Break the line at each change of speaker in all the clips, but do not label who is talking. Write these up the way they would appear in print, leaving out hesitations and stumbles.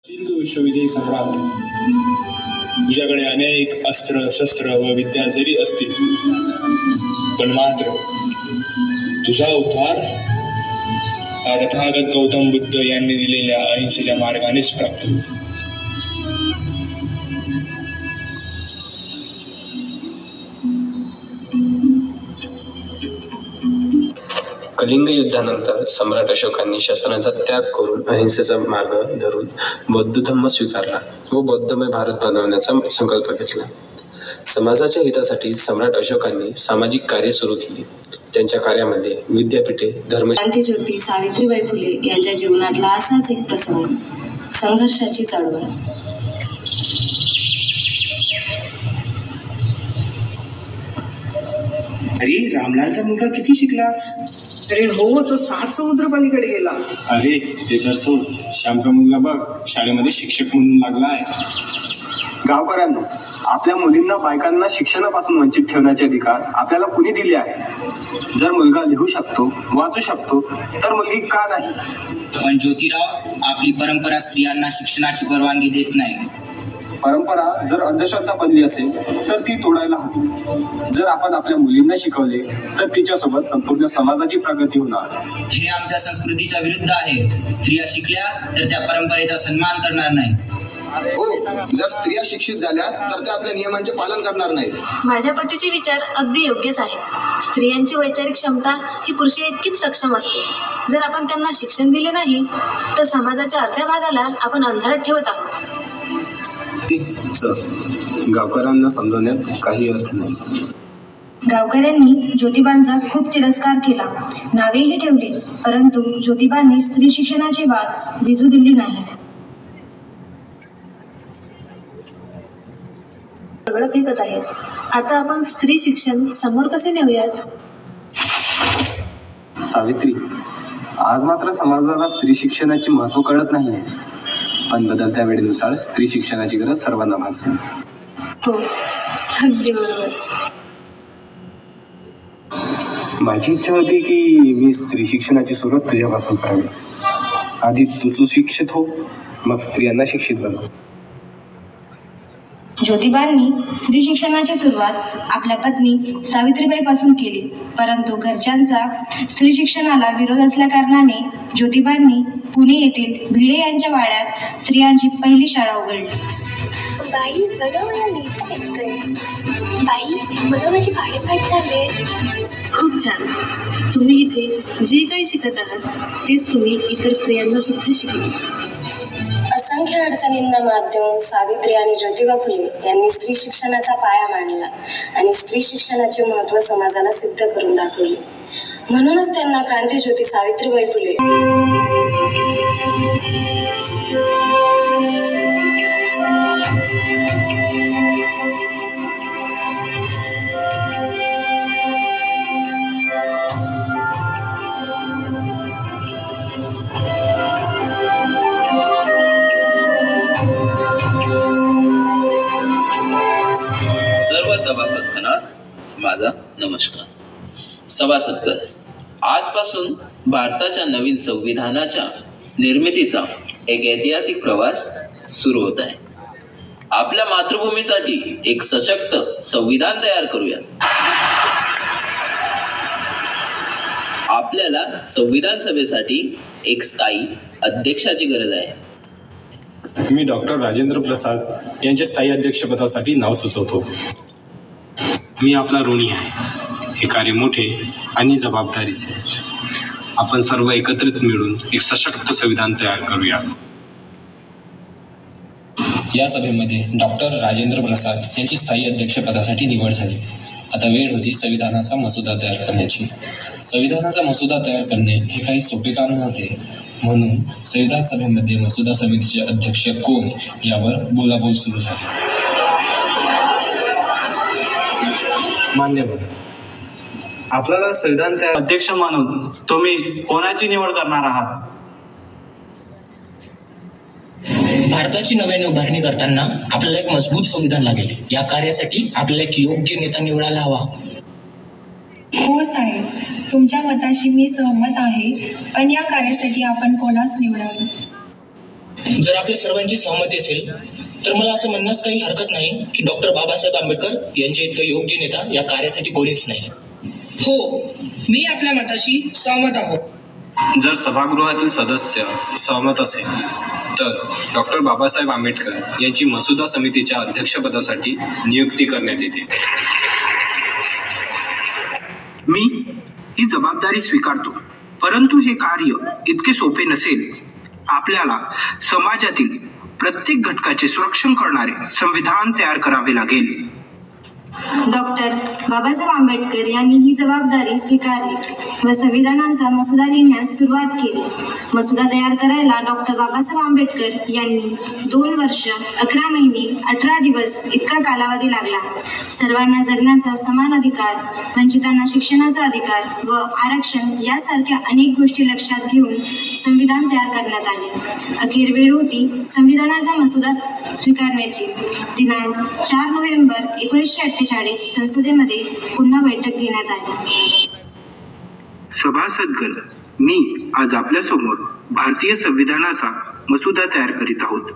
सिंधू विश्वविजयी सम्राट, तुझ्याकडे अनेक अस्त्र शस्त्र व विद्या जरी असतील, पण मात्र तुझा उद्धार हा तथागत गौतम बुद्ध यांनी दिलेल्या अहिंसेच्या मार्गानेच प्राप्त होईल.
कलिंग युद्धानंतर सम्राट अशोकांनी शस्त्रांचा त्याग करून अहिंसेचा मार्ग धरून बौद्ध धर्म स्वीकारला व बौद्धमय भारत बनवण्याचा संकल्प घेतला. समाजाच्या हितासाठी सम्राट अशोकांनी सामाजिक कार्य सुरू केली. त्यांच्या कार्यामध्ये विद्यापीठे, धर्म
क्रांतिज्योती सावित्रीबाई फुले यांच्या जीवनातला असाच एक प्रसंग, संघर्षाची चळवळ.
अरे, रामलालचा मुलगा किती शिकलास?
अरे हो, तो 7 समुद्र पलीकडे गेला.
अरे ते तर सोड, श्यामचा मुलगा बघ शाळेमध्ये शिक्षक म्हणून लागलाय.
गावकऱ्यांना, आपल्या मुलींना बायकांना शिक्षणापासून वंचित ठेवण्याचे अधिकार आपल्याला कुणी दिले आहे? जर मुलगा लिहू शकतो, वाचू शकतो, तर मुलगी का नाही?
पण ज्योतिराव, आपली परंपरा स्त्रियांना शिक्षणाची परवानगी देत नाही.
परंपरा जर अंधश्रद्धा बनली असेल तर ती तोडायला हवी. जर आपण आपल्या मुलींना शिकवले तर तिच्यासोबत संपूर्ण समाजाची प्रगती होणार.
हे आमच्या संस्कृतीच्या विरुद्ध आहे. स्त्रिया शिकल्या तर त्या परंपरेचा सन्मान करणार नाही.
हो, जर स्त्रिया शिक्षित झाल्या तर त्या आपल्या नियमांचे पालन करणार नाहीत.
माझ्या पतीचे विचार अगदी योग्यच आहेत. स्त्रियांची वैचारिक क्षमता ही पुरुषा इतकीच सक्षम असते. जर आपण त्यांना शिक्षण दिले नाही तर समाजाच्या अर्ध्या भागाला आपण अंधारात ठेवत आहोत.
गावकऱ्यांना समजवण्यात काही अर्थ नाही.
गावकऱ्यांनी ज्योतिबांचा खूप तिरस्कार केला, नावेही ठेवले, परंतु ज्योतिबांनी स्त्री शिक्षणाची वाद भिजू दिली नाही.
सगळं फेकत आहे. आता आपण स्त्री शिक्षण समोर कसे नेऊयात?
सावित्री, आज मात्र समाजाला स्त्री शिक्षणाचे महत्त्व कळत नाहीये, पण बदलत्या वेळेनुसार स्त्री शिक्षणाची गरज सर्वांना भासेल.
हो, अगदी बरोबर.
माझी इच्छा होती की मी स्त्री शिक्षणाची सुरुवात तुझ्यापासून करावी. आधी तू सुशिक्षित हो, मग स्त्रियांना शिक्षित बनव.
ज्योतिबांनी स्त्री शिक्षणाची सुरुवात आपल्या पत्नी सावित्रीबाईपासून केली, परंतु घरच्यांचा स्त्री शिक्षणाला विरोध असल्याकारणाने ज्योतिबांनी पुणे येथील भिडे यांच्या वाड्यात स्त्रियांची पहिली शाळा उघडली.
बाई, बघा मला लिहिता येतंय. बाई, बघा माझे पाडेपाठ झाले.
खूप छान. तुम्ही इथे जे काही शिकत आहात तेच तुम्ही इतर स्त्रियांना सुद्धा शिकवा. असंख्य अडचणींना मात देऊन सावित्री आणि ज्योतिबा फुले यांनी स्त्री शिक्षणाचा पाया मांडला आणि स्त्री शिक्षणाचे महत्त्व समाजाला सिद्ध करून दाखवले. म्हणूनच त्यांना क्रांतिज्योती सावित्रीबाई फुले
सर्व सभासदांनास माझा नमस्कार. सभासदगण, आजपासून भारताच्या नवीन संविधानाच्या निर्मितीचा एक ऐतिहासिक प्रवास सुरू होत आहे. आपल्या मातृभूमीसाठी एक सशक्त संविधान तयार करूया. आपल्याला संविधान सभेसाठी एक स्थायी अध्यक्षाची गरज आहे.
मी डॉक्टर राजेंद्र प्रसाद यांच्या स्थायी अध्यक्षपदासाठी नाव सुचवतो. मी आपला ऋणी आहे. हे कार्य मोठे आणि जबाबदारीचे. आपण सर्व एकत्रित मिळून एक सशक्त संविधान तयार करूया.
या सभेमध्ये डॉक्टर राजेंद्र प्रसाद यांची स्थायी अध्यक्षपदासाठी निवड झाली. आता वेळ होती संविधानाचा मसुदा तयार करण्याची. संविधानाचा मसुदा तयार करणे हे काही सोपे काम नव्हते. म्हणून संविधान सभेमध्ये मसुदा समितीचे अध्यक्ष कोण यावर बोलाबोल सुरू झाली.
मान्यवर, आपल्याला संविधान तयार
अध्यक्ष म्हणून तुम्ही कोणाची निवड करणार आहात?
भारताची नव्याने उभारणी करताना आपल्याला एक मजबूत संविधान लागेल. या कार्यासाठी आपल्याला एक योग्य नेता निवडायला हवा.
हो साहेब, तुमच्या मताशी मी सहमत आहे, पण या कार्यासाठी आपण कोणास निवडावे?
जर आपल्या सर्वांची सहमती असेल तर मला असं म्हणण्यास काही हरकत नाही की डॉक्टर बाबासाहेब आंबेडकर यांच्या इतकं योग्य नेता या कार्यासाठी कोणीच नाही.
हो, मी आपल्या मताशी सहमत आहोत.
जर सभागृहातील सदस्य सहमत असेल तर डॉक्टर बाबासाहेब आंबेडकर यांची मसुदा समितीच्या अध्यक्षपदासाठी नियुक्ती करण्यात येते.
मी ही जबाबदारी स्वीकारतो, परंतु हे कार्य इतके सोपे नसेल. आपल्याला समाजातील प्रत्येक घटकाचे संरक्षण करणारे संविधान तयार करावे लागेल.
डॉक्टर बाबासाहेब आंबेडकर यांनी ही जबाबदारी स्वीकारली व संविधानाचा मसुदा लिहिण्यास सुरुवात केली. मसुदा तयार करायला डॉक्टर बाबासाहेब आंबेडकर यांनी 2 वर्ष 11 महिने 18 दिवस इतका कालावधी लागला. सर्वांना जगण्याचा समान अधिकार, वंचितांना शिक्षणाचा अधिकार व आरक्षण यासारख्या अनेक गोष्टी लक्षात घेऊन संविधान तयार करण्यात आले. अखेर वेळ होती संविधानाचा मसुदा स्वीकारण्याची. दिनांक 4 नोव्हेंबर 1948 संसदेमध्ये पुन्हा बैठक घेण्यात आली.
सभासदगण, मी आज आपल्यासमोर भारतीय संविधानाचा मसुदा तयार करीत आहोत.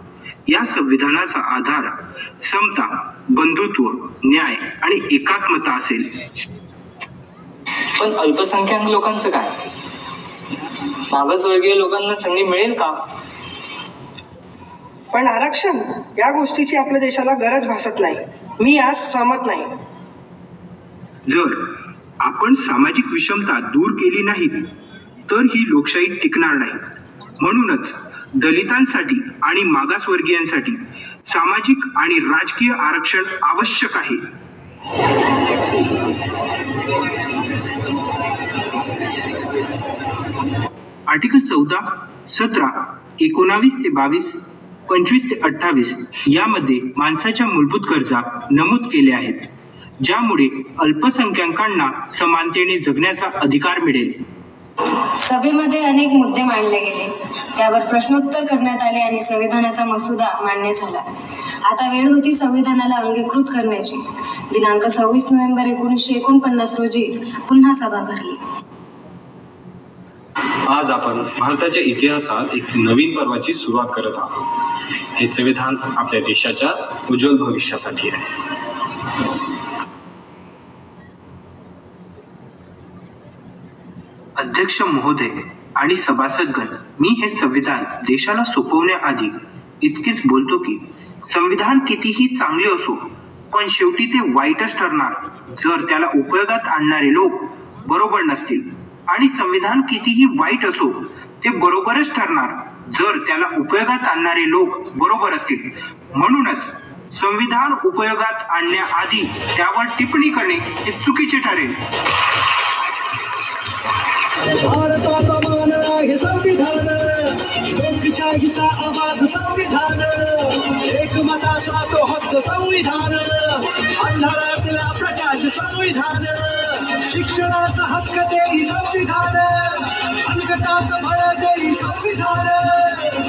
या संविधानाचा आधार समता, बंधुत्व, न्याय आणि एकात्मता असेल.
पण अल्पसंख्याक लोकांचं काय? मागासवर्गीय लोकांना संधी मिळेल का?
पण आरक्षण या गोष्टीची आपल्या देशाला गरज भासत नाही. मी यास सहमत नाही.
जर आपण सामाजिक विषमता दूर केली नाही तर ही लोकशाही टिकणार नाही. म्हणूनच दलितांसाठी आणि मागासवर्गीयांसाठी सामाजिक आणि राजकीय आरक्षण आवश्यक आहे. आर्टिकल 14, 17, 19 ते 22, 25 ते 28 यामध्ये माणसाच्या मूलभूत गरजा नमूद केल्या आहेत, ज्यामुळे अल्पसंख्याकांना समानतेने जगण्याचा अधिकार मिळेल.
सभेमध्ये अनेक मुद्दे मांडले गेले, त्यावर प्रश्नोत्तर करण्यात आले आणि संविधानाचा मसुदा मान्य झाला. आता वेळ होती संविधानाला अंगीकृत करण्याची. दिनांक 26 नोव्हेंबर 1949 रोजी पुन्हा सभा भरली.
आज आपण भारताच्या इतिहासात एक नवीन पर्वाची सुरुवात करत आहोत. हे संविधान आपल्या देशाच्या उज्ज्वल भविष्यासाठी आहे.
अध्यक्ष महोदय आणि सभासदगण, मी हे संविधान देशाला सोपवण्याआधी इतकेच बोलतो की संविधान कितीही चांगले असो, पण शेवटी ते वाईटच ठरणार जर त्याला उपयोगात आणणारे लोक बरोबर नसतील. आणि संविधान कितीही वाईट असो, ते बरोबरच ठरणार जर त्याला उपयोगात आणणारे लोक बरोबर असतील. म्हणूनच संविधान उपयोगात आणण्याआधी त्यावर टिप्पणी करणे हे चुकीचे ठरेल.
भारताचा मान आहे संविधान, लोकशाहीचा आवाज संविधान, एकमताचा तो हक्क संविधान, अंधारातला प्रकाश संविधान, शिक्षणाचा हक्क देई संविधान, संकटात बळ देई संविधान,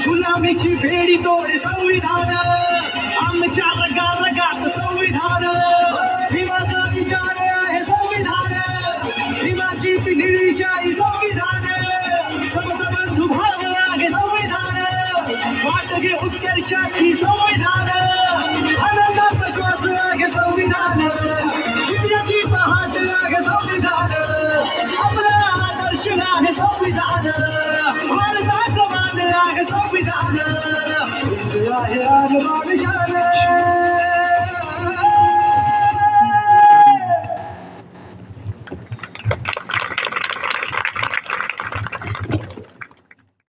गुलामीची भेडी तोडे संविधान, आमच्या रगारगात संविधान, भीमाचा विचार आहे संविधान, भीमाची पिढीच्याही संविधान, समबंधू भाव आहे संविधान, वाट घे उत्कर्षाची संविधान, आनंदाचा श्वास आहे संविधान, विजयाची पहाट आहे संविधान, आपला आदर्श आहे संविधान, भारताचं मान आहे संविधान, आहे आरमान शान.